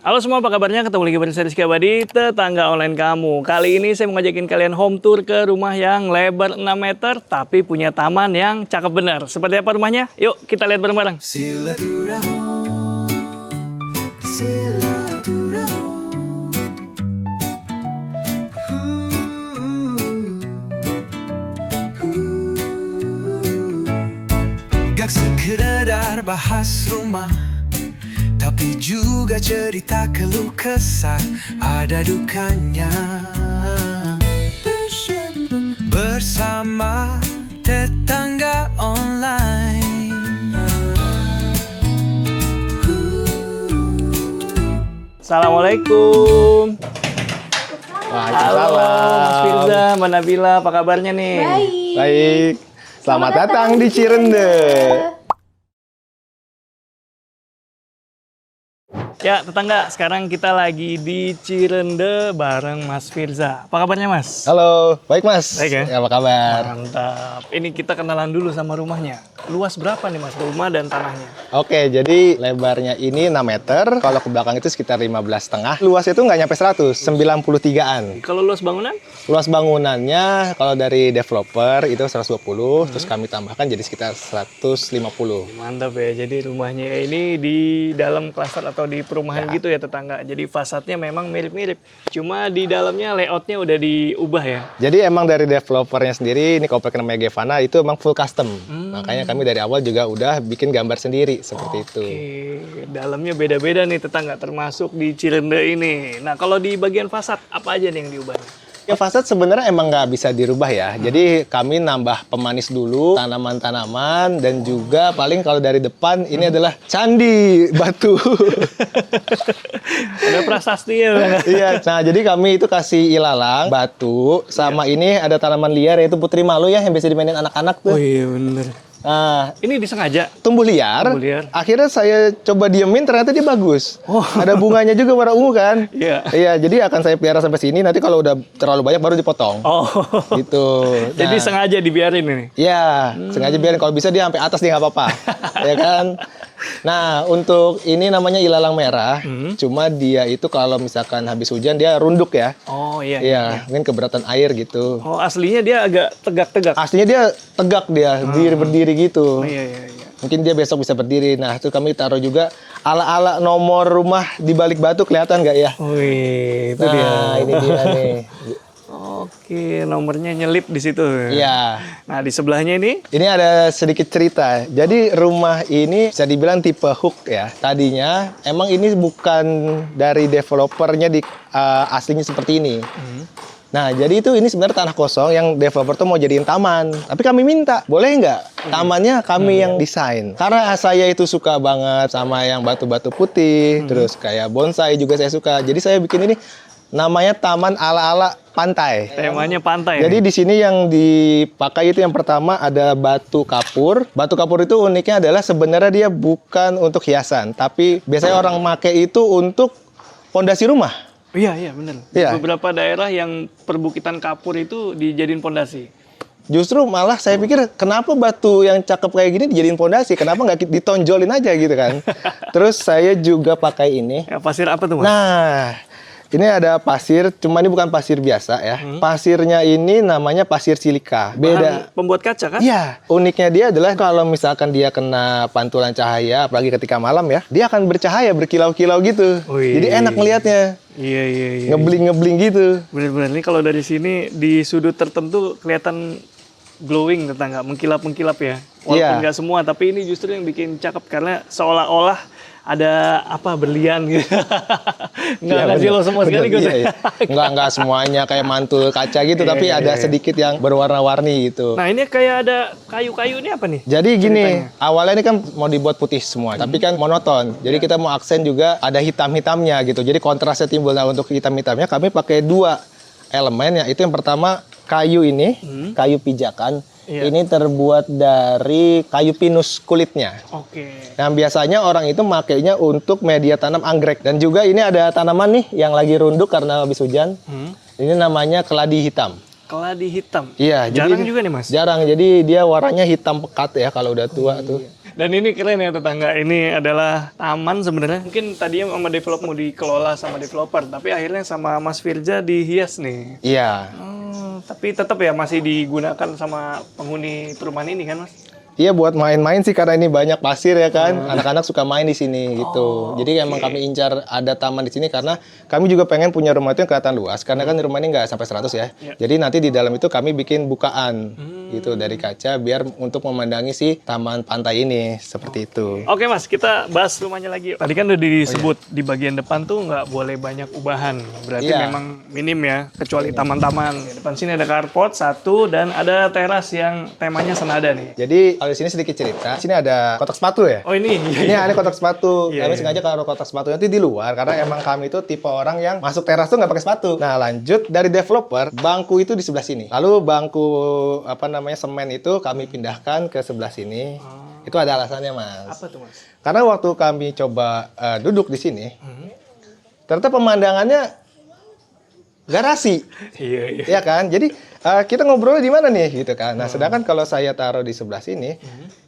Halo semua, apa kabarnya? Ketemu lagi bersama saya Rizky Abadi, tetangga online kamu. Kali ini saya mau ngajakin kalian home tour ke rumah yang lebar 6 meter, tapi punya taman yang cakep benar. Seperti apa rumahnya? Yuk kita lihat bareng-bareng. Gak sekedar bahas rumah, tapi juga cerita keluh kesah, ada dukanya. Bersama tetangga online. Assalamualaikum. Halo Mas Waalaikumsalam. Firza, Mbak Nabila, apa kabarnya nih? Baik. Selamat datang di Cirende. Ya tetangga, sekarang kita lagi di Cirende bareng Mas Firza. Apa kabarnya Mas? Halo, baik Mas. Baik ya? Apa kabar? Mantap. Ini kita kenalan dulu sama rumahnya. Luas berapa nih Mas, rumah dan tanahnya? Oke, jadi lebarnya ini 6 meter. Kalau ke belakang itu sekitar 15,5. Luas itu nggak nyampe 100, 93-an. Kalau luas bangunan? Luas bangunannya kalau dari developer itu 120, terus kami tambahkan jadi sekitar 150. Mantap ya, jadi rumahnya ini di dalam klaster atau di perumahan gitu ya tetangga. Jadi fasadnya memang mirip-mirip. Cuma di dalamnya layoutnya udah diubah ya. Jadi emang dari developernya sendiri, ini komplek namanya Gevana, itu emang full custom. Makanya kami dari awal juga udah bikin gambar sendiri seperti itu. Oke, dalamnya beda-beda nih tetangga, termasuk di Cirende ini. Nah kalau di bagian fasad, apa aja nih yang diubah? Ya fasad sebenarnya emang nggak bisa dirubah ya. Jadi kami nambah pemanis dulu, tanaman-tanaman, dan juga paling kalau dari depan ini adalah candi batu. Ada prasasti ya Bang? Iya, nah jadi kami itu kasih ilalang, batu, sama ini ada tanaman liar yaitu putri malu ya yang biasa dimainin anak-anak tuh. Oh iya bener. Nah, Ini disengaja? tumbuh liar. Tumbuh liar. Akhirnya saya coba diemin, ternyata dia bagus. Oh. Ada bunganya juga warna ungu kan? Iya. Iya, jadi akan saya pelihara sampai sini. Nanti kalau udah terlalu banyak baru dipotong. Oh. Gitu. Jadi Nah, sengaja dibiarin ini? iya, sengaja biarin kalau bisa dia sampai atas dia nggak apa-apa. Ya kan? Nah, untuk ini namanya ilalang merah. Cuma dia itu kalau misalkan habis hujan dia runduk ya. Oh iya. Iya, mungkin keberatan air gitu. Oh aslinya dia agak tegak-tegak? Aslinya dia tegak dia, berdiri gitu. Oh, iya iya iya. Mungkin dia besok bisa berdiri. Nah, itu kami taruh juga ala-ala nomor rumah di balik batu, kelihatan nggak ya? Wih, itu dia. Nah, ini dia nih. Oke, nomornya nyelip di situ. Iya. Nah, di sebelahnya ini? Ini ada sedikit cerita. Jadi rumah ini bisa dibilang tipe hook ya. Tadinya emang ini bukan dari developernya di aslinya seperti ini. Nah, jadi itu ini sebenarnya tanah kosong yang developer tuh mau jadiin taman. Tapi kami minta, boleh nggak tamannya kami yang desain? Karena saya itu suka banget sama yang batu-batu putih, terus kayak bonsai juga saya suka. Jadi saya bikin ini namanya taman ala-ala pantai. Temanya pantai. Jadi di sini yang dipakai itu yang pertama ada batu kapur. Batu kapur itu uniknya adalah sebenarnya dia bukan untuk hiasan, tapi biasanya orang make itu untuk pondasi rumah. Iya, iya bener. Iya. Di beberapa daerah yang perbukitan kapur itu dijadiin pondasi. Justru malah saya pikir kenapa batu yang cakep kayak gini dijadiin pondasi? Kenapa nggak ditonjolin aja gitu kan? Terus saya juga pakai ini. Ya, pasir apa tuh Mas? Nah, ini ada pasir, cuma ini bukan pasir biasa ya. Pasirnya ini namanya pasir silika. Beda. Bahan pembuat kaca kan? Iya, uniknya dia adalah kalau misalkan dia kena pantulan cahaya, apalagi ketika malam ya, dia akan bercahaya, berkilau-kilau gitu. Wih. Jadi enak ngelihatnya, Iya, iya, iya. ngebling-ngebling gitu. Bener-bener, ini kalau dari sini di sudut tertentu kelihatan glowing tetangga, mengkilap-mengkilap ya. Walaupun Iya. nggak semua, tapi ini justru yang bikin cakep karena seolah-olah ada apa berlian gitu. Nggak Iya, sih lo semua sekali gue. Iya, iya. Nggak semuanya kayak mantul kaca gitu, Iya, tapi iya, ada iya. sedikit yang berwarna-warni gitu. Nah ini kayak ada kayu-kayu ini apa nih? Jadi gini, ceritanya? awalnya ini kan mau dibuat putih semua, tapi kan monoton. Jadi kita mau aksen juga ada hitam-hitamnya gitu. Jadi kontrasnya timbul. Nah, untuk hitam-hitamnya kami pakai dua elemen, yaitu yang pertama kayu ini, kayu pijakan. Iya. Ini terbuat dari kayu pinus kulitnya. Oke. Nah, biasanya orang itu makainya untuk media tanam anggrek. Dan juga ini ada tanaman nih yang lagi runduk karena habis hujan. Ini namanya keladi hitam. Keladi hitam. Iya, Jarang jadi juga nih Mas. jarang. Jadi dia warnanya hitam pekat ya kalau udah tua tuh. Dan ini keren ya tetangga. Ini adalah taman sebenarnya. Mungkin tadinya sama developer mau dikelola sama developer, tapi akhirnya sama Mas Firja dihias nih. Iya. Tapi tetap ya masih digunakan sama penghuni perumahan ini kan, Mas? Iya buat main-main sih karena ini banyak pasir ya kan. Anak-anak suka main di sini gitu. Jadi emang kami incar ada taman di sini karena kami juga pengen punya rumah itu yang kelihatan luas. Karena kan rumah ini nggak sampai 100 ya. Jadi nanti di dalam itu kami bikin bukaan gitu dari kaca biar untuk memandangi si taman pantai ini seperti itu. Oke Mas, kita bahas rumahnya lagi. Tadi kan udah disebut di bagian depan tuh nggak boleh banyak ubahan. Berarti Iya. memang minim ya, kecuali taman-taman. Di depan sini ada carport satu dan ada teras yang temanya senada nih. Jadi kalau di sini sedikit cerita, sini ada kotak sepatu ya. Oh ini, Ini ada kotak sepatu. Iya, Kami iya. sengaja kalau kotak sepatu nanti di luar karena emang kami itu tipe orang yang masuk teras tuh nggak pakai sepatu. Nah lanjut dari developer, bangku itu di sebelah sini. Lalu bangku semen itu kami pindahkan ke sebelah sini. Itu ada alasannya mas. apa tuh Mas? Karena waktu kami coba duduk di sini, ternyata pemandangannya garasi. Iya, iya. Ya kan? Jadi kita ngobrolnya di mana nih gitu kan. Nah, sedangkan kalau saya taruh di sebelah sini,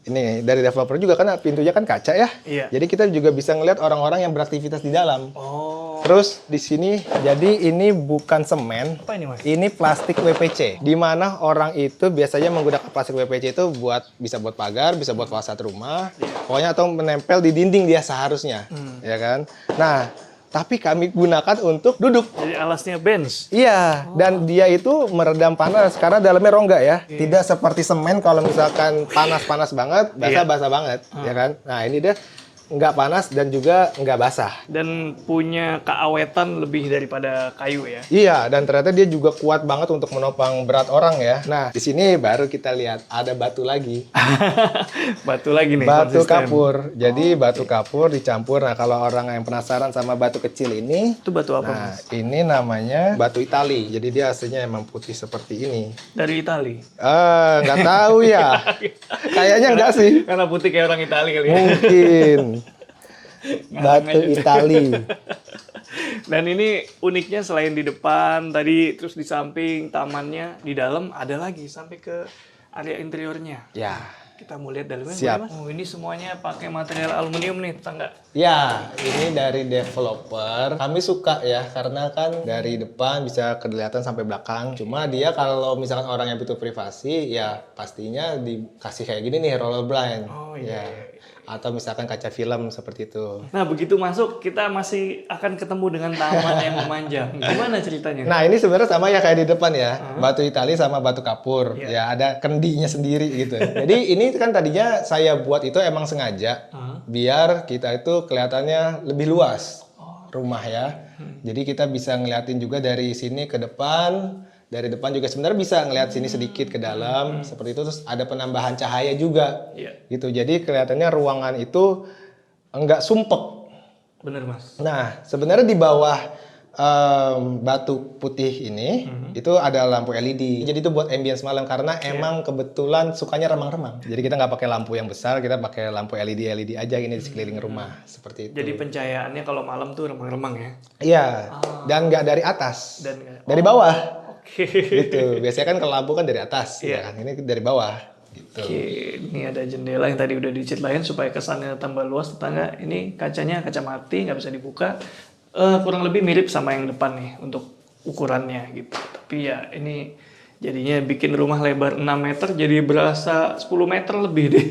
ini dari developer juga kan pintunya kan kaca ya. Iya. Jadi kita juga bisa ngelihat orang-orang yang beraktivitas di dalam. Oh, Terus di sini jadi ini bukan semen, apa ini Mas? ini plastik WPC. Di mana orang itu biasanya menggunakan plastik WPC itu bisa buat pagar, bisa buat fasad rumah. Pokoknya atau menempel di dinding dia seharusnya. Ya kan? Nah, tapi kami gunakan untuk duduk. Jadi alasnya bench. Iya, dan dia itu meredam panas karena dalamnya rongga ya. Tidak seperti semen kalau misalkan panas-panas banget, basah-basah banget, ya kan? Nah, ini dia nggak panas dan juga nggak basah. Dan punya keawetan lebih daripada kayu ya. Iya, dan ternyata dia juga kuat banget untuk menopang berat orang ya. Nah, di sini baru kita lihat ada batu lagi. Batu lagi nih. Batu konsisten. kapur. Jadi batu kapur dicampur. Nah, kalau orang yang penasaran sama batu kecil ini, Itu batu apa nah, Mas? ini namanya batu Itali. Jadi dia aslinya emang putih seperti ini. Dari Itali. Nggak tahu ya. Kayaknya nggak sih. Karena putih kayak orang Itali kali ya. Mungkin. Batu Itali. Dan ini uniknya selain di depan tadi, terus di samping tamannya, di dalam ada lagi sampai ke area interiornya. Ya. Kita mau lihat dalamnya. Siap. boleh, Mas? Oh, ini semuanya pakai material aluminium nih, tetangga. Ya, ini dari developer. Kami suka ya, karena kan dari depan bisa kelihatan sampai belakang. Cuma dia kalau misalkan orang yang butuh privasi, ya pastinya dikasih kayak gini nih, roller blind. Oh, iya. Ya. Atau misalkan kaca film seperti itu. Nah, begitu masuk, kita masih akan ketemu dengan taman yang memanjang. Gimana ceritanya? Nah, ini sebenarnya sama ya kayak di depan ya. Batu Itali sama batu kapur. Iya. Ya, ada kendinya sendiri gitu. Jadi ini kan tadinya saya buat itu emang sengaja biar kita itu kelihatannya lebih luas rumah ya. Jadi kita bisa ngeliatin juga dari sini ke depan. Dari depan juga sebenarnya bisa ngeliat sini sedikit ke dalam seperti itu, terus ada penambahan cahaya juga. Iya. Gitu. Jadi kelihatannya ruangan itu enggak sumpek. Bener, Mas. Nah, sebenarnya di bawah batu putih ini itu ada lampu LED. Jadi itu buat ambience malam karena emang kebetulan sukanya remang-remang. Jadi kita nggak pakai lampu yang besar, kita pakai lampu LED aja ini di sekeliling rumah seperti itu. Jadi pencahayaannya kalau malam tuh remang-remang ya? Iya, dan nggak dari atas, Dan dari bawah. Oke. Gitu. Biasanya kan kalau lampu kan dari atas, Iya. ya kan? Ini dari bawah. Gitu. Oke, ini ada jendela yang tadi udah diceritain supaya kesannya tambah luas tetangga. Ini kacanya kaca mati, nggak bisa dibuka. Kurang lebih mirip sama yang depan nih untuk ukurannya gitu. Tapi ya ini jadinya bikin rumah lebar 6 meter jadi berasa 10 meter lebih deh.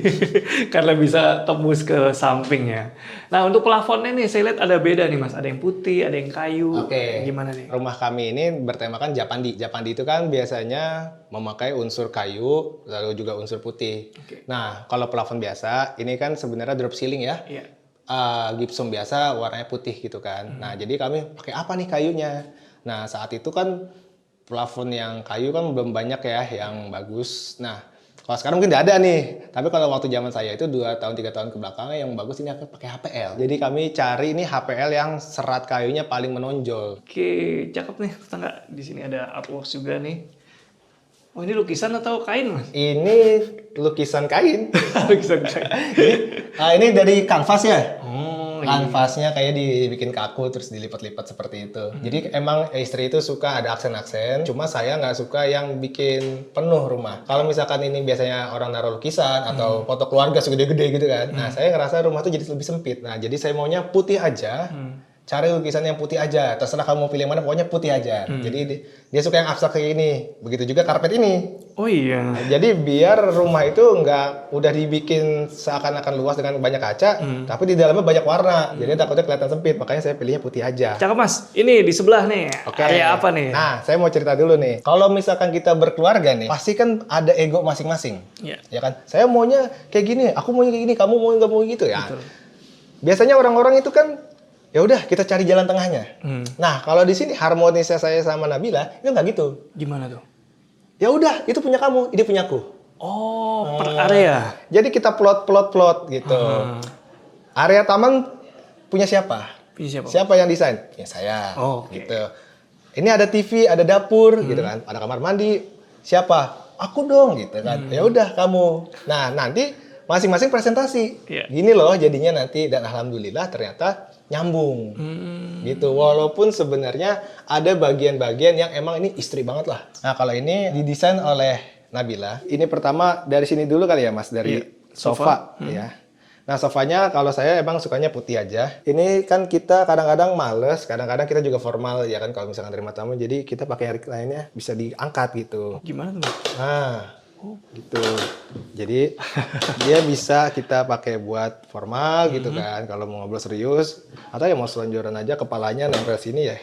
Karena bisa tembus ke sampingnya. Nah untuk plafonnya nih saya lihat ada beda nih Mas. Ada yang putih, ada yang kayu. Oke. Gimana nih? Rumah kami ini bertemakan Japandi. Japandi itu kan biasanya memakai unsur kayu, lalu juga unsur putih. Oke. Nah, kalau plafon biasa, ini kan sebenarnya drop ceiling ya. Iya. Gypsum biasa warnanya putih gitu kan. Nah, jadi kami pakai apa nih kayunya? Nah, saat itu kan plafon yang kayu kan belum banyak ya yang bagus. Nah, kalau sekarang mungkin tidak ada nih. Tapi kalau waktu zaman saya itu 2 tahun 3 tahun ke belakang yang bagus ini aku pakai HPL. Jadi kami cari ini HPL yang serat kayunya paling menonjol. Oke, cakep nih tetangga. Di sini ada artwork juga nih. Oh ini lukisan atau kain Mas? Ini lukisan kain. Lukisan kain. Ini dari kanvas ya. Oh kanvasnya kayak dibikin kaku terus dilipat-lipat seperti itu. Jadi emang istri itu suka ada aksen-aksen, cuma saya nggak suka yang bikin penuh rumah. Kalau misalkan ini biasanya orang naruh lukisan atau foto keluarga segede-gede gitu kan, nah saya ngerasa rumah tuh jadi lebih sempit. Nah jadi saya maunya putih aja. Cari lukisan yang putih aja, terserah kamu mau pilih yang mana, pokoknya putih aja. Jadi dia suka yang abstrak kayak gini. Begitu juga karpet ini. Oh iya. Jadi biar rumah itu nggak udah dibikin seakan-akan luas dengan banyak kaca, tapi di dalamnya banyak warna. Jadi takutnya kelihatan sempit, makanya saya pilihnya putih aja. Cakep Mas. Ini di sebelah nih. Oke. Area apa nih? Nah, saya mau cerita dulu nih. Kalau misalkan kita berkeluarga nih, pasti kan ada ego masing-masing. Iya. Ya kan? Saya maunya kayak gini, aku maunya kayak gini, kamu mau nggak mau gitu ya. Betul. Biasanya orang-orang itu kan ya udah kita cari jalan tengahnya. Nah, kalau di sini harmonisnya saya sama Nabila itu nggak gitu. Gimana tuh? Ya udah, itu punya kamu, ini punyaku. Oh, per area. Jadi kita plot gitu. Area taman punya siapa? Punya siapa? Siapa yang desain? Punya saya. Oh, oke. Gitu. Ini ada TV, ada dapur, gitu kan. Ada kamar mandi. Siapa? Aku dong, gitu kan. Ya udah kamu. Nah, nanti masing-masing presentasi. Iya. Gini loh jadinya nanti, dan alhamdulillah ternyata nyambung. Gitu. Walaupun sebenarnya ada bagian-bagian yang emang ini istri banget lah. Nah, kalau ini didesain oleh Nabila. Ini pertama dari sini dulu kali ya, Mas, dari Iya. sofa ya. Nah, sofanya kalau saya emang sukanya putih aja. Ini kan kita kadang-kadang males, kadang-kadang kita juga formal ya kan kalau misalkan terima tamu. Jadi kita pakai yang lainnya bisa diangkat gitu. Gimana tuh? Nah, gitu. Jadi dia bisa kita pakai buat formal gitu kan. Kalau mau ngobrol serius atau ya mau selonjoran aja kepalanya nempel sini ya.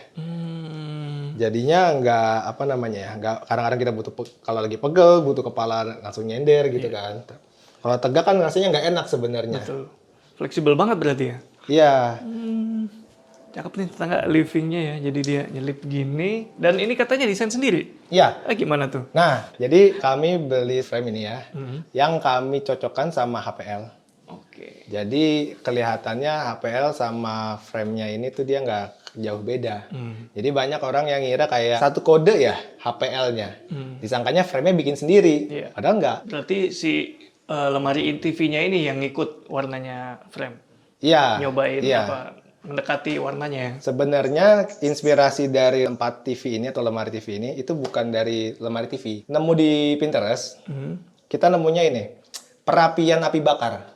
Jadinya nggak apa namanya ya, nggak kadang-kadang kita butuh kalau lagi pegel butuh kepala langsung nyender gitu kan. Kalau tegak kan rasanya nggak enak sebenarnya. Betul. Fleksibel banget berarti ya? Iya. Cakep nih tetangga livingnya ya. Jadi dia nyelip gini. Dan ini katanya desain sendiri? Iya. Gimana tuh? Nah, jadi kami beli frame ini ya, yang kami cocokkan sama HPL. Oke. Jadi kelihatannya HPL sama frame-nya ini tuh dia nggak jauh beda. Jadi banyak orang yang ngira kayak satu kode ya HPL-nya. Disangkanya frame-nya bikin sendiri. Iya. Padahal nggak. Berarti si lemari TV-nya ini yang ngikut warnanya frame? Iya. Nyobain iya. apa? Mendekati warnanya ya? Sebenarnya inspirasi dari tempat TV ini atau lemari TV ini itu bukan dari lemari TV. Nemu di Pinterest, kita nemunya ini perapian api bakar.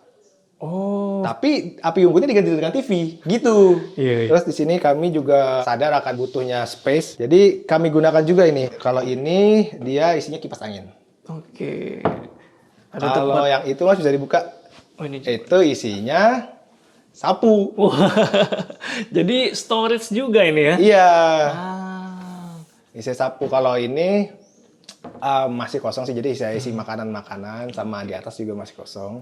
Oh. Tapi api unggunnya diganti dengan TV, gitu. Iya. Terus di sini kami juga sadar akan butuhnya space. Jadi kami gunakan juga ini. Kalau ini dia isinya kipas angin. Oke. Kalau yang itu Mas bisa dibuka. Oh ini. Itu isinya sapu. Wah. Jadi storage juga ini ya? Iya. Ah. Isi sapu. Kalau ini masih kosong sih. Jadi saya isi makanan-makanan sama di atas juga masih kosong.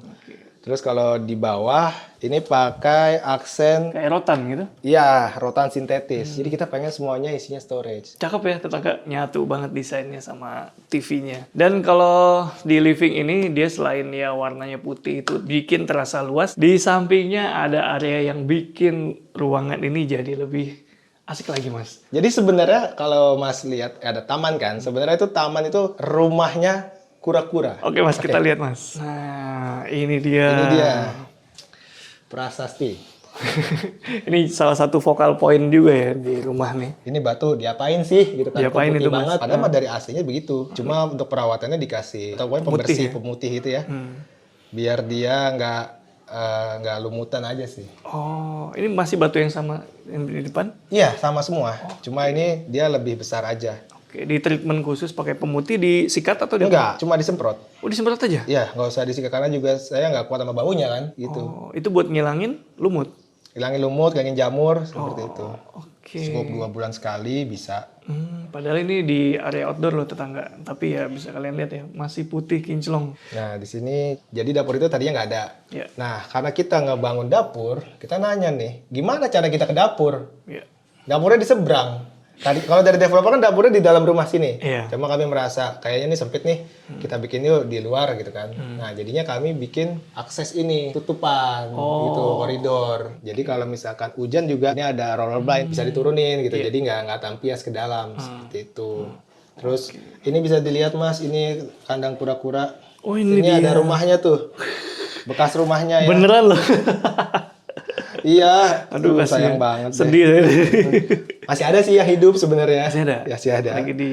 Terus kalau di bawah ini pakai aksen Kayak rotan gitu? iya, rotan sintetis. Jadi kita pengen semuanya isinya storage. Cakep ya, tetangga nyatu banget desainnya sama TV-nya. Dan kalau di living ini dia selain ya warnanya putih itu bikin terasa luas, di sampingnya ada area yang bikin ruangan ini jadi lebih asik lagi, Mas. Jadi sebenarnya kalau Mas lihat ada taman kan, sebenarnya itu taman itu rumahnya kura-kura. Oke, Mas, kita lihat, Mas. Nah, ini dia. Ini dia. Prasasti. Ini salah satu vokal point juga ya di rumah nih. Ini batu diapain sih gitu kan? Diapain Kok putih itu, Mas? banget. Padahal mah dari aslinya begitu. Cuma untuk perawatannya dikasih atau pokoknya pembersih, pemutih itu ya. Biar dia nggak lumutan aja sih. Oh, ini masih batu yang sama yang di depan? Iya, sama semua. Cuma ini dia lebih besar aja. Oke, di treatment khusus pakai pemutih disikat atau di Enggak, cuma disemprot. Oh, disemprot aja? Iya, nggak usah disikat karena juga saya nggak kuat sama baunya kan, gitu. Oh, itu buat ngilangin lumut? Hilangin lumut, hilangin jamur, seperti itu. Oke. Cukup 2 bulan sekali bisa. Padahal ini di area outdoor loh tetangga. Tapi ya bisa kalian lihat ya, masih putih kinclong. Nah, di sini, jadi dapur itu tadinya nggak ada. Iya. Nah, karena kita ngebangun dapur, kita nanya nih, gimana cara kita ke dapur? Iya. Dapurnya di seberang. Tadi kalau dari developer kan dapurnya di dalam rumah sini. Iya. Cuma kami merasa kayaknya ini sempit nih, kita bikin yuk di luar gitu kan. Nah, jadinya kami bikin akses ini tutupan gitu, koridor. Jadi kalau misalkan hujan juga ini ada roller blind bisa diturunin gitu. Jadi nggak tampias ke dalam seperti itu. Terus ini bisa dilihat Mas, ini kandang kura-kura. Oh, ini dia. ada rumahnya tuh. Bekas rumahnya ya. Beneran loh. Iya, Aduh, sayang kasihan. banget. deh. Sedih saya. Masih ada sih yang hidup sebenarnya. Masih ada? Ya, masih ada. Lagi di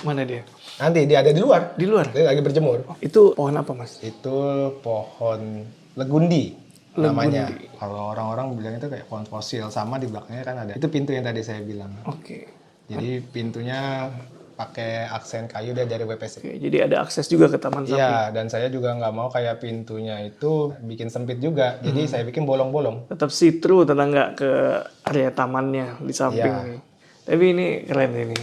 mana dia? Nanti dia ada di luar. Di luar? Dia lagi berjemur. Itu pohon apa, Mas? Itu pohon legundi namanya. Kalau orang-orang bilang itu kayak pohon fosil. Sama di belakangnya kan ada. Itu pintu yang tadi saya bilang. Oke. Jadi pintunya pakai aksen kayu dari WPC. Oke, jadi ada akses juga ke taman samping. Iya, dan saya juga nggak mau kayak pintunya itu bikin sempit juga. Jadi saya bikin bolong-bolong. Tetap see-through tetangga ke area tamannya di samping Iya. nih. Tapi ini keren ini.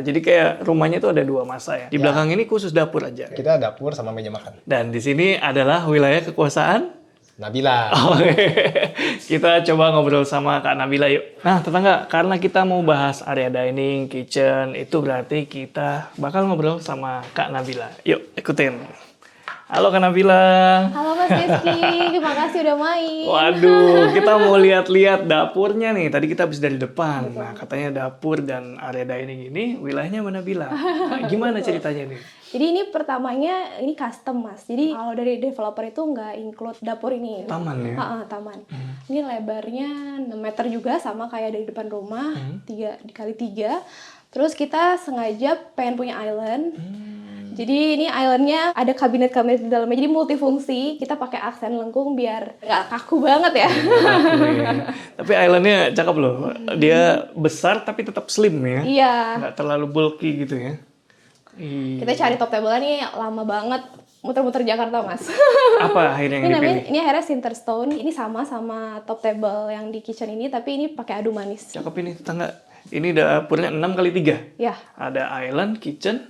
Jadi kayak rumahnya itu ada 2 masa ya. Di belakang ini khusus dapur aja. Kita dapur sama meja makan. Dan di sini adalah wilayah kekuasaan. Nabila. Oke. Kita coba ngobrol sama Kak Nabila yuk. Nah, tetangga, karena kita mau bahas area dining, kitchen, itu berarti kita bakal ngobrol sama Kak Nabila. Yuk, ikutin. Halo Kak Nabila. Halo Mas Rizky, terima kasih udah main. Waduh, kita mau lihat-lihat dapurnya nih. Tadi kita habis dari depan. Nah, katanya dapur dan area dining ini wilayahnya mana Bila? Nah, gimana ceritanya nih? Jadi ini pertamanya ini custom Mas. Jadi kalau dari developer itu nggak include dapur ini. Taman ya? Taman. Ini lebarnya 6 meter juga sama kayak dari depan rumah, 3 dikali 3. Terus kita sengaja pengen punya island. Jadi ini islandnya ada kabinet-kabinet di dalamnya, jadi multifungsi. Kita pakai aksen lengkung biar nggak kaku banget ya. Tapi islandnya cakep loh. Dia besar tapi tetap slim ya. Iya. Nggak terlalu bulky gitu ya. Kita cari top table nih lama banget, muter-muter Jakarta Mas. Apa akhirnya yang dipilih? Ini akhirnya Sinterstone. Ini sama top table yang di kitchen ini, tapi ini pakai adu manis. Cakep ini tetangga. Ini dapurnya 6x3. Ya, Ada island, kitchen.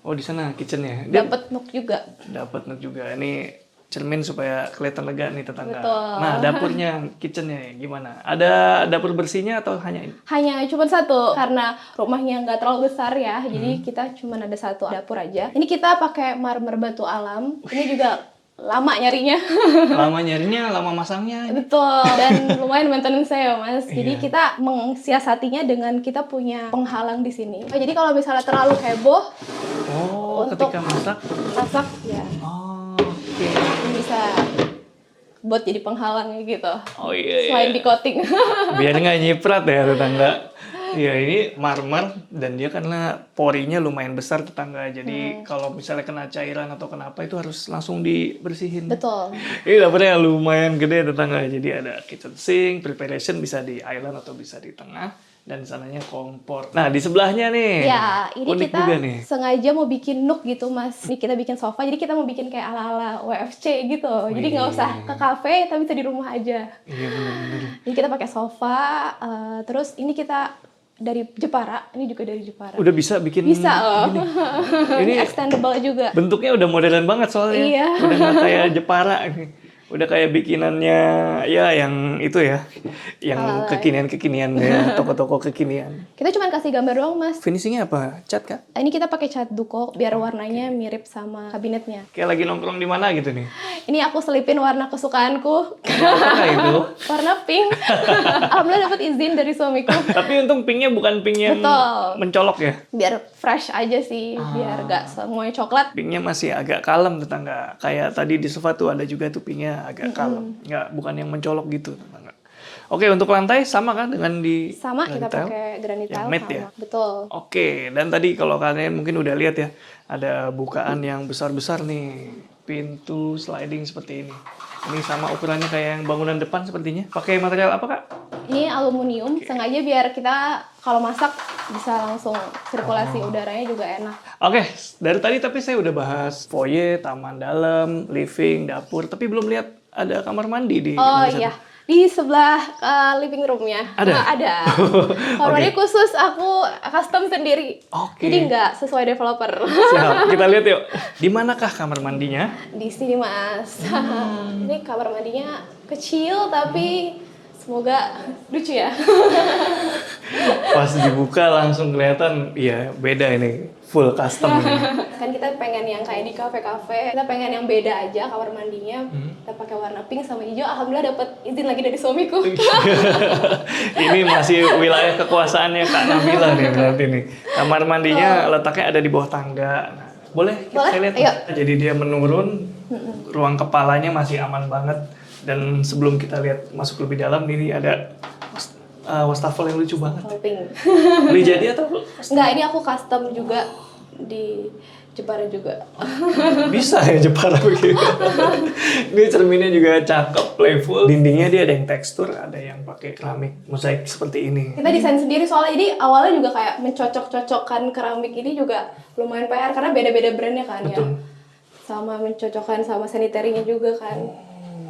Oh di sana kitchennya. Dia dapat nook juga. dapat juga. Ini cermin supaya kelihatan lega nih tetangga. Betul. Nah dapurnya, kitchennya gimana? Ada dapur bersihnya atau hanya ini? Hanya cuma satu, karena rumahnya nggak terlalu besar ya, jadi kita cuma ada satu dapur aja. Ini kita pakai marmer batu alam. Ini juga lama nyarinya. Lama nyarinya, lama masangnya. Betul, dan lumayan maintenance ya Mas. Jadi kita mengsiasatinya dengan kita punya penghalang di sini. Jadi kalau misalnya terlalu heboh, Oh, Untuk- ketika masak. masak ya Oh, oke. bisa buat jadi penghalangnya gitu. Oh iya, Selain di coating. biar nggak nyiprat ya tetangga. Iya ini marmer dan dia karena porinya lumayan besar tetangga. Jadi kalau misalnya kena cairan atau kenapa itu harus langsung dibersihin. Betul. Ini dapurnya lumayan gede tetangga. Jadi ada kitchen sink, preparation bisa di island atau bisa di tengah. Dan di sananya kompor. Nah di sebelahnya nih. Ya, ini unik kita juga nih. sengaja mau bikin nook gitu Mas. Ini kita bikin sofa, jadi kita mau bikin kayak ala-ala WFC gitu. Jadi nggak usah ke kafe, tapi bisa di rumah aja. Iya benar-benar. Jadi kita pakai sofa, terus ini kita dari Jepara, ini juga dari Jepara. Udah bisa bikin Bisa loh. gini. Ini Ini extendable juga. bentuknya udah modern banget soalnya. Iya. Udah nggak kayak Jepara nih. Udah kayak bikinannya ya yang itu ya. Yang Ala-ala. kekinian-kekinian ya, toko-toko kekinian. Kita cuma kasih gambar doang Mas. Finishingnya apa? Cat Kak? Ini kita pakai cat duko biar warnanya mirip sama kabinetnya. Kayak lagi nongkrong di mana gitu nih. Ini aku selipin warna kesukaanku. Apakah itu? Warna pink. Alhamdulillah dapat izin dari suamiku. Tapi untung pinknya bukan pink yang Betul. mencolok ya. Biar fresh aja sih, biar gak semuanya coklat. Pinknya masih agak kalem tetangga. Kayak tadi di sofa tuh ada juga tuh pinknya agak kalem. Nggak, bukan yang mencolok gitu tetangga. Oke, untuk lantai sama kan dengan di Sama kita granite tile? pakai granite Yang tile matte sama. ya? Betul. Oke, dan tadi kalau kalian mungkin udah lihat ya, ada bukaan yang besar-besar nih, pintu sliding seperti ini. Ini sama ukurannya kayak yang bangunan depan sepertinya. Pakai material apa Kak? Ini aluminium, sengaja biar kita kalau masak bisa langsung sirkulasi udaranya juga enak. Oke, dari tadi tapi saya udah bahas foyer, taman dalam, living, dapur, tapi belum lihat ada kamar mandi di Oh lantai satu. iya, di sebelah living roomnya. Ada? Ada. Kamar mandi khusus aku custom sendiri. Oke. Jadi nggak sesuai developer. Siap, kita lihat yuk. Di manakah kamar mandinya? Di sini Mas. Ini kamar mandinya kecil tapi semoga lucu ya. Pas dibuka langsung kelihatan, iya beda ini, full custom ini. Kan kita pengen yang kayak di kafe-kafe, kita pengen yang beda aja kamar mandinya. Kita pakai warna pink sama hijau. Alhamdulillah dapat izin lagi dari suamiku. Ini masih wilayah kekuasaannya Kak Nabila nih berarti nih. Kamar mandinya letaknya ada di bawah tangga. Nah, boleh kita Boleh, saya lihat? ayo. Jadi dia menurun, ruang kepalanya masih aman banget. Dan sebelum kita lihat masuk lebih dalam, ini ada wastafel yang lucu banget. Pink. Beli jadi atau Enggak, ini aku custom juga di Jepara juga. bisa ya Jepara begitu? Ini cerminnya juga cakep, playful. Dindingnya dia ada yang tekstur, ada yang pakai keramik mosaik seperti ini. Kita desain sendiri soalnya, jadi awalnya juga kayak mencocok-cocokkan keramik ini juga lumayan PR karena beda-beda brandnya kan. Betul. Ya. Sama mencocokkan sama sanitarinya juga kan.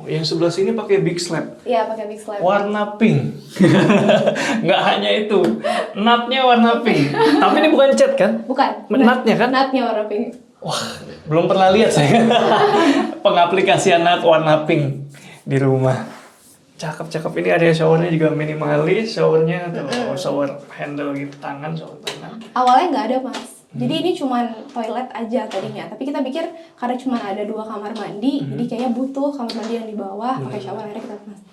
Yang sebelah sini pakai big slab. Iya, pakai big slab. Warna pink. Nggak hanya itu, natnya warna pink. Tapi ini bukan cat kan? Bukan. Natnya kan? Natnya warna pink. Wah, belum pernah lihat saya pengaplikasian nat warna pink di rumah. Cakep-cakep. Ini ada showernya juga minimalis, showernya atau shower handle gitu, tangan, shower tangan. Awalnya nggak ada, Mas. Jadi ini cuman toilet aja tadinya. Tapi kita pikir karena cuma ada 2 kamar mandi, jadi kayaknya butuh kamar mandi yang di bawah, pakai shower. Akhirnya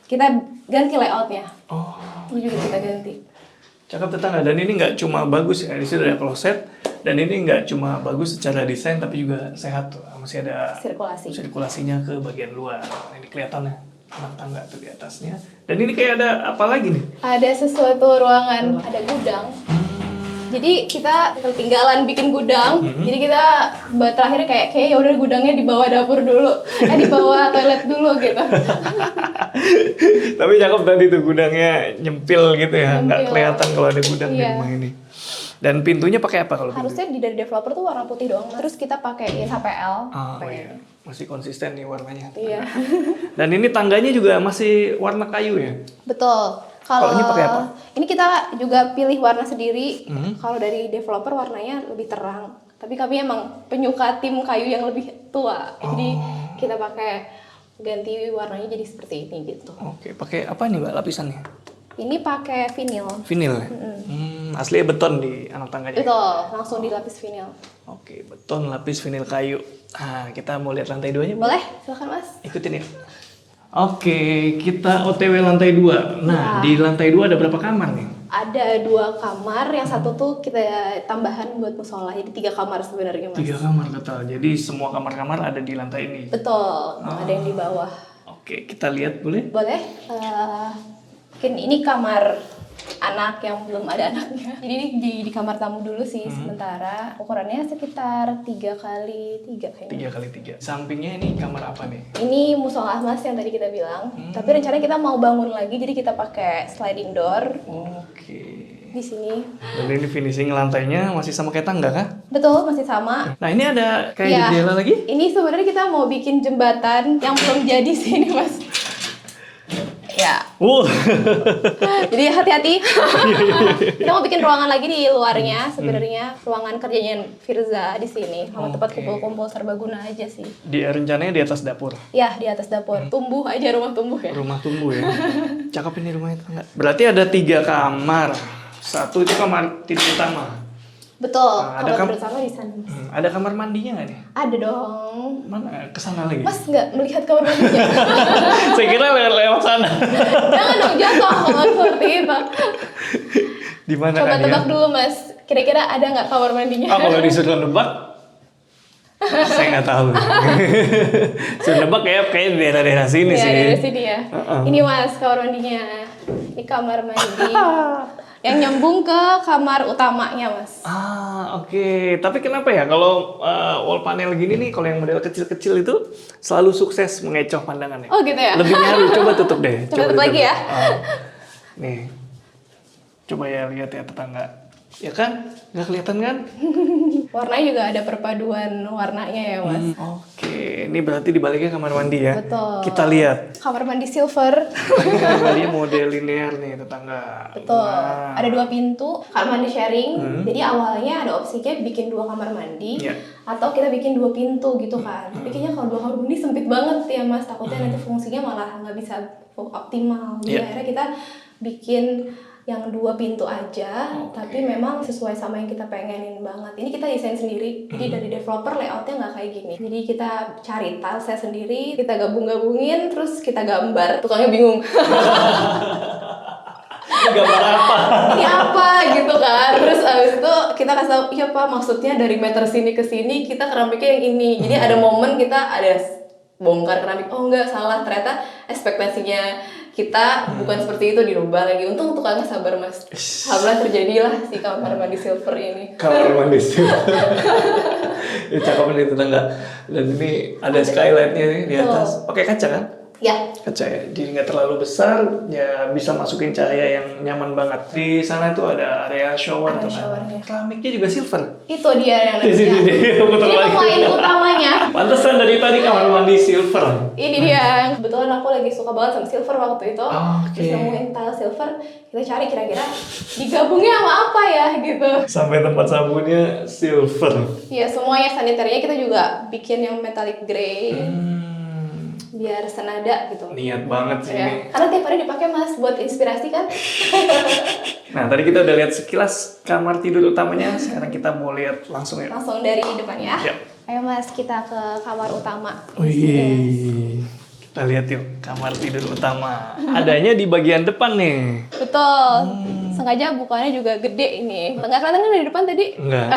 kita ganti layoutnya. Oh, Ini juga kita ganti. cakep tetangga. Dan ini nggak cuma bagus ya, di sini ada kloset. Dan ini nggak cuma bagus secara desain, tapi juga sehat tuh. Masih ada sirkulasinya ke bagian luar. Ini kelihatannya anak tangga tuh di atasnya. Dan ini kayak ada apa lagi nih? Ada sesuatu ruangan, ada gudang. Jadi kita ketinggalan bikin gudang. Jadi kita terakhir kayak ya udah gudangnya di bawah dapur dulu, di bawah toilet dulu gitu. Tapi cakep tadi tuh gudangnya nyempil gitu ya, nggak kelihatan kalau ada gudang di rumah ini. Dan pintunya pakai apa kalau pintu? Harusnya dari developer tuh warna putih doang. Terus kita pakaiin HPL. Oh iya, masih konsisten nih warnanya. Iya. Dan ini tangganya juga masih warna kayu ya? Betul. Kalau ini pakai apa? Ini kita juga pilih warna sendiri. Kalau dari developer warnanya lebih terang. Tapi kami emang penyuka tim kayu yang lebih tua. Jadi kita pakai ganti warnanya jadi seperti ini gitu. Oke, pakai apa nih Mbak lapisannya? Ini pakai vinil. Vinil ya? Aslinya beton di anak tangganya? Betul, langsung dilapis vinil. Oke, beton lapis vinil kayu. Nah, kita mau lihat lantai 2-nya? Boleh, silakan Mas. Ikutin ya. Oke, kita OTW lantai 2. Nah, di lantai 2 ada berapa kamar nih? Ada 2 kamar, yang satu tuh kita tambahan buat musola. Jadi 3 kamar sebenarnya Mas. 3 kamar total. Jadi semua kamar-kamar ada di lantai ini? Betul, ada yang di bawah. Oke, kita lihat boleh? Boleh. Mungkin ini kamar anak yang belum ada anaknya. Jadi ini di kamar tamu dulu sih sementara. Ukurannya sekitar 3x3 kayaknya. 3x3. Sampingnya ini kamar apa nih? Ini musola Mas yang tadi kita bilang. Tapi rencananya kita mau bangun lagi, jadi kita pakai sliding door. Oke. Di sini. Dan ini finishing lantainya masih sama kayak tangga kah? Betul, masih sama. Nah, ini ada kayak Iya. jendela lagi? Ini sebenarnya kita mau bikin jembatan yang belum jadi sih ini Mas. Ya. Jadi hati-hati. Kita mau bikin ruangan lagi di luarnya sebenarnya. Ruangan kerjanya Firza di sini. Sama tempat kumpul-kumpul serbaguna aja sih. Rencananya di atas dapur? Ya, di atas dapur. Tumbuh aja, rumah tumbuh ya. Rumah tumbuh ya. Cakep ini rumahnya tangga. Berarti ada 3 kamar. Satu itu kamar tidur utama. Betul, ada kamar bersama di sana Mas. Ada kamar mandinya nggak nih? Ada dong. Mana? Kesana lagi? Mas nggak melihat kamar mandinya? Saya kira lewat sana. Jangan dong jatuh kalau seperti itu. Di mana Coba kan tebak ya? dulu Mas, kira-kira ada nggak kamar mandinya? Kalau disuruh nebak, saya nggak tahu. Suruh nebak kayaknya di daerah-daerah sini Iya, sih. dari sini ya. Ini Mas kamar mandinya. Ini kamar mandi yang nyambung ke kamar utamanya Mas. Oke. Tapi kenapa ya kalau wall panel gini nih, kalau yang model kecil-kecil itu selalu sukses mengecoh pandangannya? Oh gitu ya? Lebih nyaru. Coba tutup deh. Coba tutup lagi ya. Nih. Coba ya lihat ya tetangga. Ya kan? Nggak kelihatan kan? Warnanya juga ada perpaduan warnanya ya Mas. Oke. Ini berarti dibaliknya kamar mandi ya? Betul. Kita lihat. Kamar mandi silver. Kamar mandinya model linear nih tetangga. Betul. Wah. Ada 2 pintu, kamar mandi sharing. Jadi awalnya ada opsinya bikin 2 kamar mandi. Iya. Atau kita bikin 2 pintu gitu kan. Tapi kayaknya kalau 2 kamar mandi sempit banget ya Mas. Takutnya nanti fungsinya malah nggak bisa optimal. Jadi Iya. akhirnya kita bikin yang 2 pintu aja, tapi memang sesuai sama yang kita pengenin banget. Ini kita desain sendiri, jadi dari developer layoutnya nggak kayak gini. Jadi kita cari tilesnya sendiri, kita gabung-gabungin, terus kita gambar. Tukangnya bingung. Gambar apa? Ini apa gitu kan. Terus abis itu kita kasih tau, iya Pak maksudnya dari meter sini ke sini kita keramiknya yang ini. Jadi ada momen kita ada bongkar keramik. Oh enggak, salah. Ternyata ekspektasinya kita bukan seperti itu, dirubah lagi. Untung tukangnya sabar mas. Alhamdulillah terjadilah si kamar mandi silver ini. Kamar mandi silver. Ya, cakep nih tetangga. Dan ini ada skylight-nya nih di atas. Pakai kaca kan? Ya, Kaca ya, jadi nggak terlalu besar, ya bisa masukin cahaya yang nyaman banget. Di sana tuh ada area shower tuh kan. showernya. Keramiknya juga silver. itu dia yang Di sini nantinya. dia putar Ini lagi. pemain utamanya. Pantesan dari tadi kamar mandi silver. Ini dia. Kebetulan aku lagi suka banget sama silver waktu itu. Oke. Terus nemuin tile silver, kita cari kira-kira digabungnya sama apa ya gitu. Sampai tempat sabunnya silver. Ya semuanya sanitarinya kita juga bikin yang metallic grey. Biar senada gitu. Niat banget sih Ya, ini. karena tiap hari dipakai mas buat inspirasi kan. Nah, tadi kita udah lihat sekilas kamar tidur utamanya. Sekarang kita mau lihat langsung ya. Langsung dari depan ya. Ya. Ayo mas, kita ke kamar utama. Wih, kita lihat yuk kamar tidur utama. Adanya di bagian depan nih. Betul. Sengaja bukannya juga gede ini. Nggak kelihatan kan dari depan tadi? Enggak.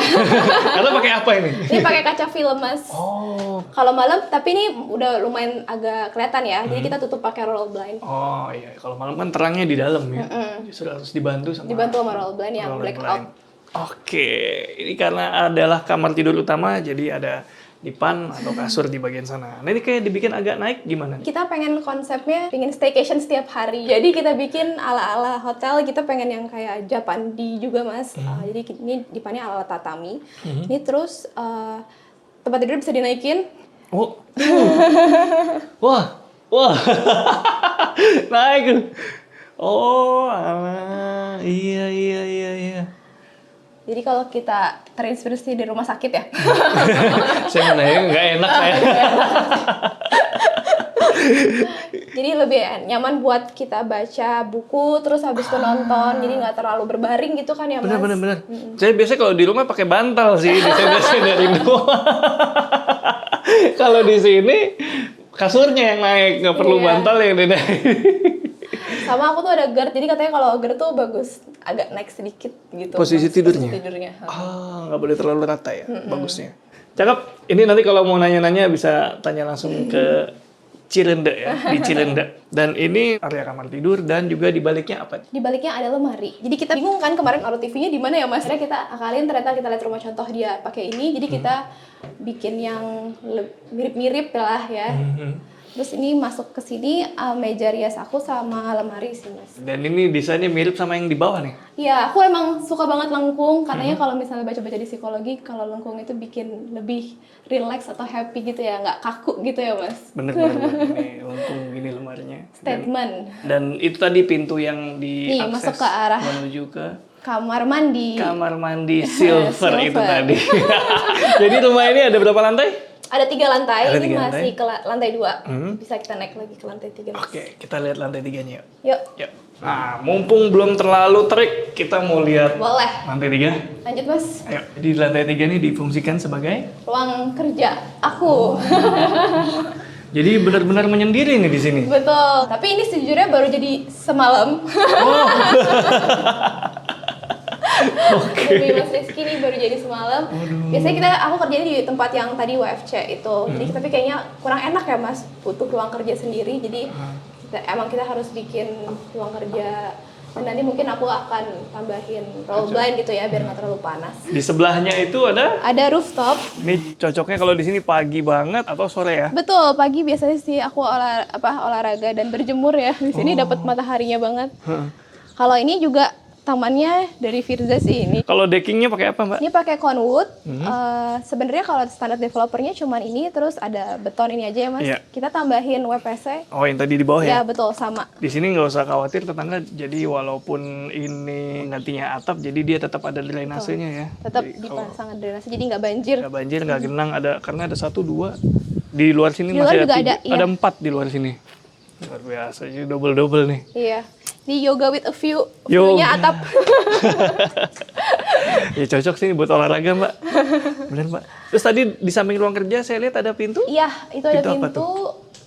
Karena pakai apa ini? Ini pakai kaca film mas. Oh. Kalau malam, tapi ini udah lumayan agak kelihatan ya. Jadi kita tutup pakai roll blind. Oh iya, kalau malam kan terangnya di dalam ya. Justru harus dibantu sama Dibantu sama roll blind yang roll blackout. blind. Oke, ini karena adalah kamar tidur utama, jadi ada dipan atau kasur di bagian sana. Nah ini kayak dibikin agak naik gimana? Kita pengen konsepnya pengen staycation setiap hari. Jadi kita bikin ala-ala hotel, kita pengen yang kayak Japandi juga mas. Jadi ini dipannya ala-ala tatami. Ini terus tempat tidur bisa dinaikin. Oh, wah, wah, naik. Oh, alah, iya. Jadi kalau kita terinspirasi di rumah sakit ya. Saya mau nanya nggak enak saya. Jadi lebih nyaman buat kita baca buku terus habis itu nonton. Jadi nggak terlalu berbaring gitu kan ya mas. Bener. Saya biasanya kalau di rumah pakai bantal sih, disenderin doang. Kalau di sini kasurnya yang naik, nggak perlu Iya. bantal yang dinaik. Sama aku tuh ada guard, jadi katanya kalau guard tuh bagus agak naik sedikit gitu. Posisi Mas. tidurnya? Posisi tidurnya. Ah, nggak boleh terlalu rata ya, bagusnya. Cakep. Ini nanti kalau mau nanya-nanya bisa tanya langsung ke Cirende ya, di Cirende. Dan ini area kamar tidur dan juga di baliknya apa? Di baliknya ada lemari. Jadi kita bingung kan kemarin naruh TV-nya di mana ya mas? Akhirnya kita akalin, ternyata kita lihat rumah contoh dia pakai ini, jadi kita bikin yang mirip-mirip lah ya. Terus ini masuk ke sini meja rias aku sama lemari sih mas. Dan ini desainnya mirip sama yang di bawah nih. Iya, aku emang suka banget lengkung. Katanya kalau misalnya baca-baca di psikologi, kalau lengkung itu bikin lebih relax atau happy gitu ya, nggak kaku gitu ya mas. Bener. Ini lengkung gini lemarinya. Statement. Dan itu tadi pintu yang diakses Nih, masuk ke arah menuju ke kamar mandi. kamar mandi silver itu Silver. tadi. Jadi rumah ini ada berapa lantai? Ada 3 lantai, Ada ini 3 masih ke lantai 2. Hmm. Bisa kita naik lagi ke lantai 3. Oke, kita lihat lantai 3-nya yuk. Yuk, Yuk. Nah, mumpung belum terlalu terik, kita mau lihat boleh. lantai 3. Lanjut mas. Ayo, jadi lantai 3 ini difungsikan sebagai Ruang kerja aku. jadi benar-benar menyendiri nih di sini. Betul. Tapi ini sejujurnya baru jadi semalam. Demi Mas Rizky nih baru jadi semalam. Biasanya aku kerjanya di tempat yang tadi WFC itu. Jadi tapi kayaknya kurang enak ya mas, butuh ruang kerja sendiri. Jadi kita harus bikin ruang kerja. Dan nanti mungkin aku akan tambahin roll blind gitu ya biar nggak terlalu panas. Di sebelahnya itu ada Ada rooftop. ini cocoknya kalau di sini pagi banget atau sore ya? Betul, pagi biasanya sih aku olahraga dan berjemur ya. Di sini dapat mataharinya banget. Kalau ini juga tamannya dari Firza sih ini. Kalau deckingnya pakai apa, Mbak? Ini pakai conwood. Sebenarnya kalau standar developernya cuman ini, terus ada beton ini aja ya mas. Iya. Kita tambahin WPC. Oh, yang tadi di bawah ya? Ya betul sama. Di sini nggak usah khawatir tetangga. Jadi walaupun ini nantinya atap, jadi dia tetap ada drainasenya ya. Tetap Jadi kalau dipasang drainase jadi nggak banjir. nggak banjir, nggak genang, ada karena ada 1, 2 di luar sini Di luar masih juga ada 3, ada, iya. ada 4 di luar sini. Luar biasa, jadi double nih. Iya. Di yoga with a view. Yoga. View-nya atap. Ya cocok sih buat olahraga, Mbak. Bener, Mbak. Terus tadi di samping ruang kerja saya lihat ada pintu. Iya, itu ada Pintu apa pintu.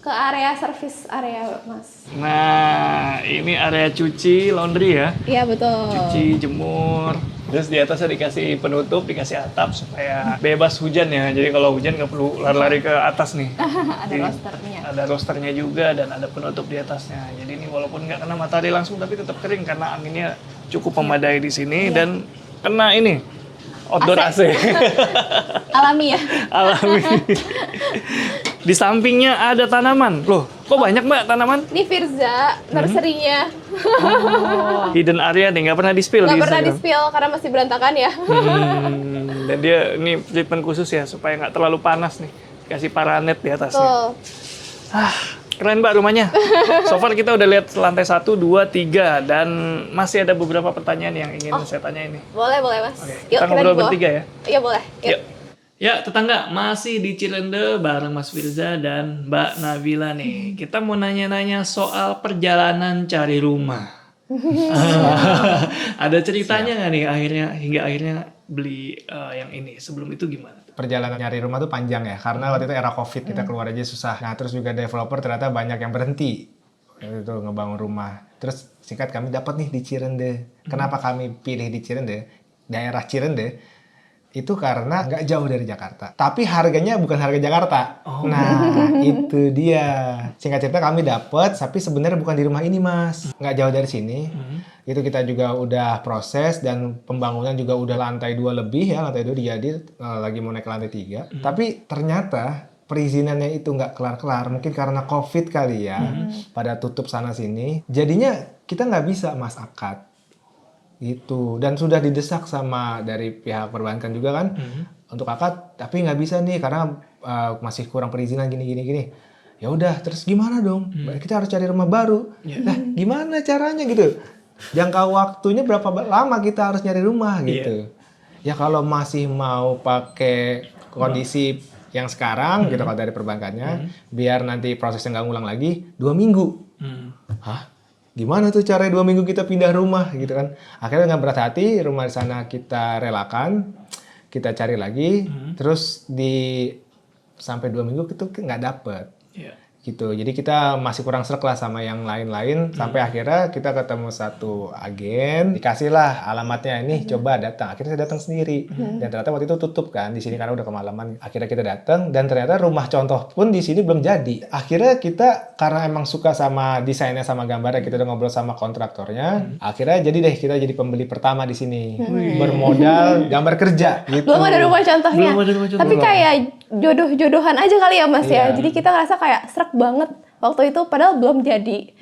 ke area service area, Mas. Nah, ini area cuci laundry ya. Iya, betul. Cuci, jemur. Terus di atasnya dikasih penutup, dikasih atap supaya bebas hujan ya. Jadi kalau hujan nggak perlu lari-lari ke atas nih. Ada rosternya. Ada rosternya juga dan ada penutup di atasnya. Jadi ini walaupun nggak kena matahari langsung tapi tetap kering karena anginnya cukup memadai di sini dan kena ini outdoor AC. Alami ya. Alami. Di sampingnya ada tanaman. Loh, kok banyak Mbak tanaman? Ini Firza, nursery-nya. Hidden area nih, nggak pernah di-spill Nggak di pernah Instagram. di-spill karena masih berantakan ya. Dan dia ini treatment khusus ya supaya nggak terlalu panas nih. Kasih paranet di atasnya. Betul. Keren Mbak rumahnya. So far kita udah lihat lantai 1, 2, 3 dan masih ada beberapa pertanyaan yang ingin saya tanya ini. Boleh, Mas. Oke, Yuk, kita ngobrol di bawah. bertiga ya. Iya, boleh. Yuk. Ya, tetangga, masih di Cirende bareng Mas Firza dan Mbak Nabila nih. Kita mau nanya-nanya soal perjalanan cari rumah. Ada ceritanya nggak nih hingga akhirnya beli yang ini? Sebelum itu gimana? Perjalanan nyari rumah tuh panjang ya, karena waktu itu era COVID kita keluar aja susah. Nah terus juga developer ternyata banyak yang berhenti itu ngebangun rumah. Terus singkat kami dapat nih di Cirende. Kenapa kami pilih di Cirende? Daerah Cirende itu karena nggak jauh dari Jakarta. Tapi harganya bukan harga Jakarta. Nah itu dia. Singkat cerita kami dapat, tapi sebenarnya bukan di rumah ini Mas. Nggak jauh dari sini. Itu kita juga udah proses dan pembangunan juga udah lantai 2 lebih ya. Lantai 2 jadi lagi mau naik ke lantai 3. Tapi ternyata perizinannya itu nggak kelar-kelar. Mungkin karena COVID kali ya. Pada tutup sana-sini. Jadinya kita nggak bisa Mas akad. Gitu. Dan sudah didesak sama dari pihak perbankan juga kan. Untuk akad. Tapi nggak bisa nih karena masih kurang perizinan gini. Ya udah, terus gimana dong? Kita harus cari rumah baru. Nah, gimana caranya gitu? Jangka waktunya berapa lama kita harus nyari rumah gitu. Ya kalau masih mau pakai kondisi yang sekarang gitu kalau dari perbankannya, biar nanti prosesnya nggak ngulang lagi, 2 minggu. Hah? Gimana tuh cara 2 minggu kita pindah rumah gitu kan? Akhirnya dengan berat hati rumah di sana kita relakan, kita cari lagi, terus sampai 2 minggu itu nggak dapet. Gitu. Jadi kita masih kurang srek lah sama yang lain-lain sampai akhirnya kita ketemu satu agen, dikasihlah alamatnya ini, coba datang. Akhirnya saya datang sendiri. Dan ternyata waktu itu tutup kan di sini karena udah kemalaman. Akhirnya kita datang dan ternyata rumah contoh pun di sini belum jadi. Akhirnya kita karena emang suka sama desainnya sama gambarnya, kita udah ngobrol sama kontraktornya. Akhirnya kita jadi pembeli pertama di sini. Bermodal gambar kerja gitu. Belum ada rumah contohnya. Belum ada rumah contoh. Tapi kayak jodoh-jodohan aja kali ya Mas ya. Iya. Jadi kita ngerasa kayak srek banget waktu itu padahal belum jadi.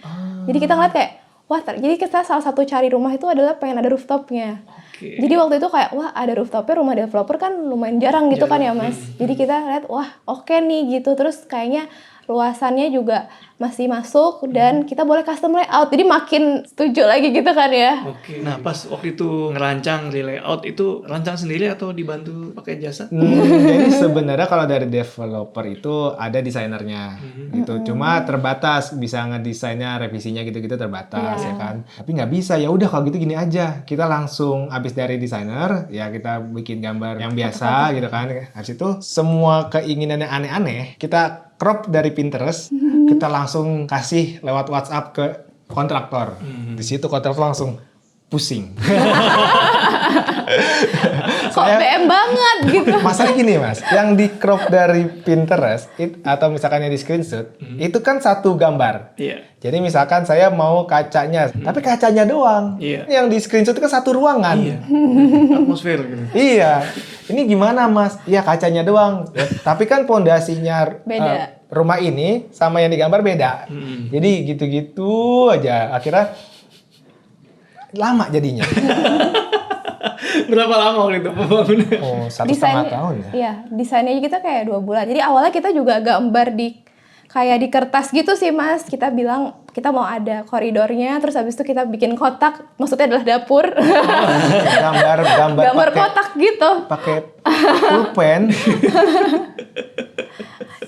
Jadi kita ngeliat kayak wah, jadi kita salah satu cari rumah itu adalah pengen ada rooftopnya. Jadi waktu itu kayak wah ada rooftopnya, rumah developer kan lumayan jarang gitu kan ya Mas. Jadi kita lihat wah oke nih gitu. Terus kayaknya luasannya juga masih masuk dan kita boleh custom layout. Jadi makin setuju lagi gitu kan ya. Nah pas waktu itu ngerancang di layout itu rancang sendiri atau dibantu pakai jasa? Jadi sebenarnya kalau dari developer itu ada desainernya gitu. Cuma terbatas bisa ngedesainnya, revisinya gitu-gitu terbatas ya kan. Tapi nggak bisa, ya udah kalau gitu gini aja. Kita langsung habis dari desainer ya kita bikin gambar yang biasa gitu kan. Habis itu semua keinginan yang aneh-aneh kita crop dari Pinterest, kita langsung kasih lewat WhatsApp ke kontraktor. Di situ kontraktor langsung pusing. Kok BM banget gitu. Masalah gini Mas, yang di crop dari Pinterest atau misalkan yang di screenshot, itu kan satu gambar. Jadi misalkan saya mau kacanya, tapi kacanya doang. Yang di screenshot itu kan satu ruangan. Atmosfer gitu. Iya. Ini gimana Mas? Iya kacanya doang. Tapi kan pondasinya Beda. Rumah ini sama yang digambar beda. Jadi gitu-gitu aja. Akhirnya lama jadinya. Berapa lama waktu itu pembangunan? Oh, 1,5 tahun ya? Iya, desainnya kita kayak 2 bulan. Jadi awalnya kita juga gambar kayak di kertas gitu sih Mas. Kita bilang kita mau ada koridornya, terus habis itu kita bikin kotak. Maksudnya adalah dapur. Gambar kotak gitu. Pakai pulpen.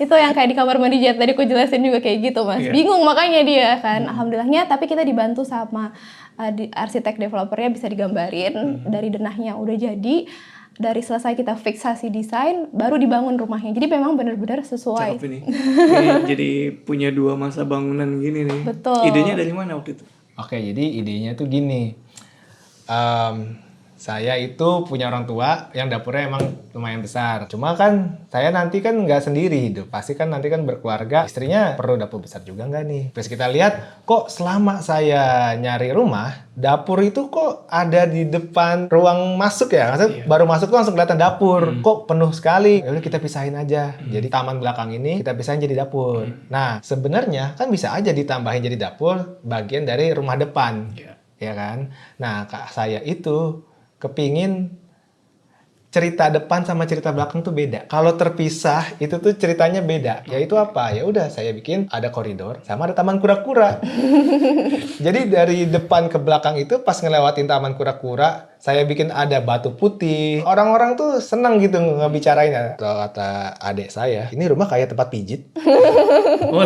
Itu yang kayak di kamar mandi jet tadi aku jelasin juga kayak gitu Mas. Bingung makanya dia kan. Alhamdulillahnya tapi kita dibantu sama arsitek developernya bisa digambarin dari denahnya udah jadi. dari selesai kita fiksasi desain, baru dibangun rumahnya. Jadi memang benar-benar sesuai. Cakep ini. Ini jadi punya 2 masa bangunan gini nih. Betul. Idenya dari mana waktu itu? Oke, jadi idenya tuh gini. Saya itu punya orang tua yang dapurnya emang lumayan besar. Cuma kan saya nanti kan nggak sendiri hidup. Pasti kan nanti kan berkeluarga. Istrinya perlu dapur besar juga nggak nih? Terus kita lihat kok selama saya nyari rumah, dapur itu kok ada di depan ruang masuk ya. Maksudnya baru masuk tuh langsung kelihatan dapur. Kok penuh sekali. Ya udah kita pisahin aja. Jadi taman belakang ini kita pisahin jadi dapur. Nah sebenarnya kan bisa aja ditambahin jadi dapur bagian dari rumah depan. Ya kan? Nah kak saya itu kepingin cerita depan sama cerita belakang tuh beda. Kalau terpisah itu tuh ceritanya beda. Yaitu apa? Ya udah saya bikin ada koridor sama ada taman kura-kura. Jadi dari depan ke belakang itu pas ngelewatin taman kura-kura, saya bikin ada batu putih. Orang-orang tuh senang gitu ngebicarainnya. Kata adik saya, ini rumah kayak tempat pijit. Oh,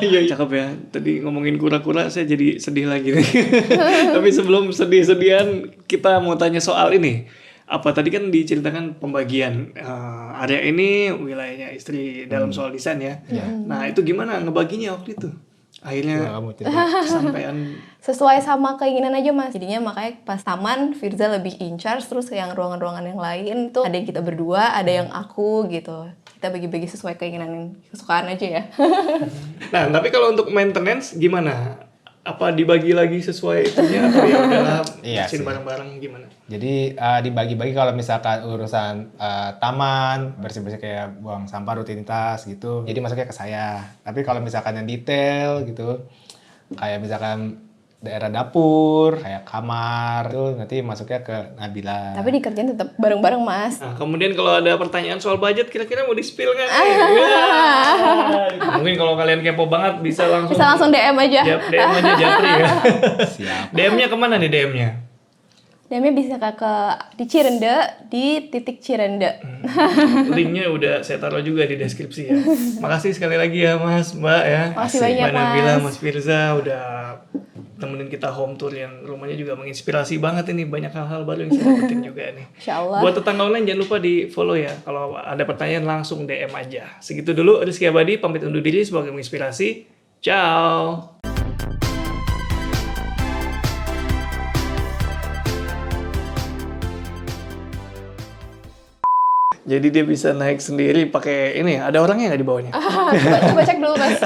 iya cakep ya. Tadi ngomongin kura-kura saya jadi sedih lagi nih. Tapi sebelum sedih-sedihan kita mau tanya soal ini. Apa tadi kan diceritakan pembagian area ini wilayahnya istri dalam soal desain ya. Nah, itu gimana ngebaginya waktu itu? Akhirnya kesampaian Sesuai sama keinginan aja Mas. Jadinya makanya pas taman Firza lebih in charge, terus yang ruangan-ruangan yang lain tuh ada yang kita berdua, ada yang aku gitu. Kita bagi-bagi sesuai keinginan kesukaan aja ya. Nah, tapi kalau untuk maintenance gimana? Apa dibagi lagi sesuai itunya atau ya udahlah Iya bersihin sih. bareng-bareng gimana? Jadi dibagi-bagi kalau misalkan urusan taman, bersih-bersih kayak buang sampah rutinitas gitu. Jadi masuknya ke saya. Tapi kalau misalkan yang detail gitu, kayak misalkan daerah dapur, kayak kamar, itu nanti masuknya ke Nabila. Tapi dikerjain tetap bareng-bareng Mas. Nah, kemudian kalau ada pertanyaan soal budget kira-kira mau di-spill nggak nih? Mungkin kalau kalian kepo banget bisa langsung Bisa langsung DM aja. DM aja Japri ya. Siap. DM-nya kemana nih DM-nya? DM-nya bisa ke di Cirende, di titik Cirende. Linknya udah saya taruh juga di deskripsi ya. Makasih sekali lagi ya Mas, Mbak ya. Makasih banyak, Mbak Nabila, Mas. Mas Firza udah temenin kita home tour yang rumahnya juga menginspirasi banget ini. Banyak hal-hal baru yang saya dapetin juga nih. Insya Allah. Buat tetangga online jangan lupa di follow ya. Kalau ada pertanyaan langsung DM aja. Segitu dulu, Rizky Abadi pamit undur diri sebagai menginspirasi. Ciao. Jadi dia bisa naik sendiri pakai ini ya? Ada orangnya nggak di bawahnya? Coba cek dulu Mas.